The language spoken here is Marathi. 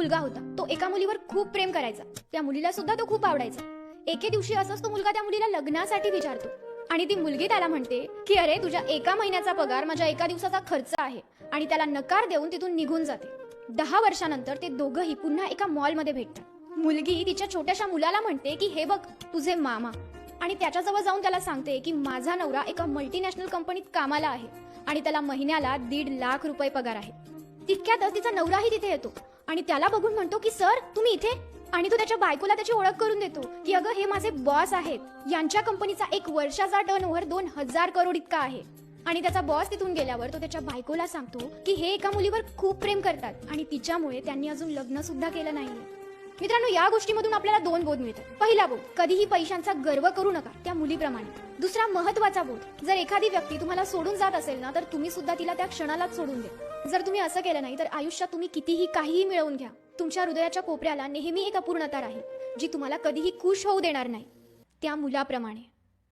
मुलगा होता. तो एका मुलीवर खूप प्रेम करायचा. त्या मुलीला सुद्धा तो खूप आवडायचा. एके दिवशी असंच तो मुलगा त्या मुलीला लग्नासाठी विचारतो आणि ती मुलगी त्याला म्हणते की अरे तुझ्या एका महिन्याचा पगार माझ्या एका दिवसाचा खर्च आहे, आणि त्याला नकार देऊन तिथून निघून जाते. 10 वर्षानंतर ते दोघंही पुन्हा एका मॉलमध्ये भेटतात. मुलगी तिच्या छोट्याशा मुलाला म्हणते की हे बघ तुझे मामा, आणि त्याच्याजवळ जाऊन त्याला सांगते की माझा नवरा एका मल्टीनॅशनल कंपनीत कामाला आहे आणि त्याला महिन्याला 1.5 लाख रुपये पगार आहे. तितक्यातच तिचा नवराही तिथे येतो आणि त्याला बघून म्हणतो की सर तुम्ही इथे, आणि तो त्याच्या बायकोला त्याची ओळख करून देतो की अगं हे माझे बॉस आहेत. यांच्या कंपनीचा 1 वर्षाचा टर्नओव्हर 2000 करोड इतका आहे. आणि त्याचा बॉस तिथून गेल्यावर तो त्याच्या बायकोला सांगतो की हे एका मुलीवर खूप प्रेम करतात आणि तिच्यामुळे त्यांनी अजून लग्न सुद्धा केलं नाहीये. मित्रांनो, या गोष्टीमधून आपल्याला 2 बोध मिळतात. पहिला बोध, कधीही पैशांचा गर्व करू नका त्या मुलीप्रमाणे. दुसरा महत्वाचा बोध, जर एखादी व्यक्ती तुम्हाला सोडून जात असेल ना, तर तुम्ही सुद्धा तिला त्या क्षणालाच सोडून द्या. जर तुम्ही असं केलं नाही तर आयुष्यात तुम्ही कितीही काहीही मिळवून घ्या, तुमच्या हृदयाच्या कोपऱ्याला नेहमी एक अपूर्णता राहील जी तुम्हाला कधीही खुश होऊ देणार नाही, त्या मुलाप्रमाणे.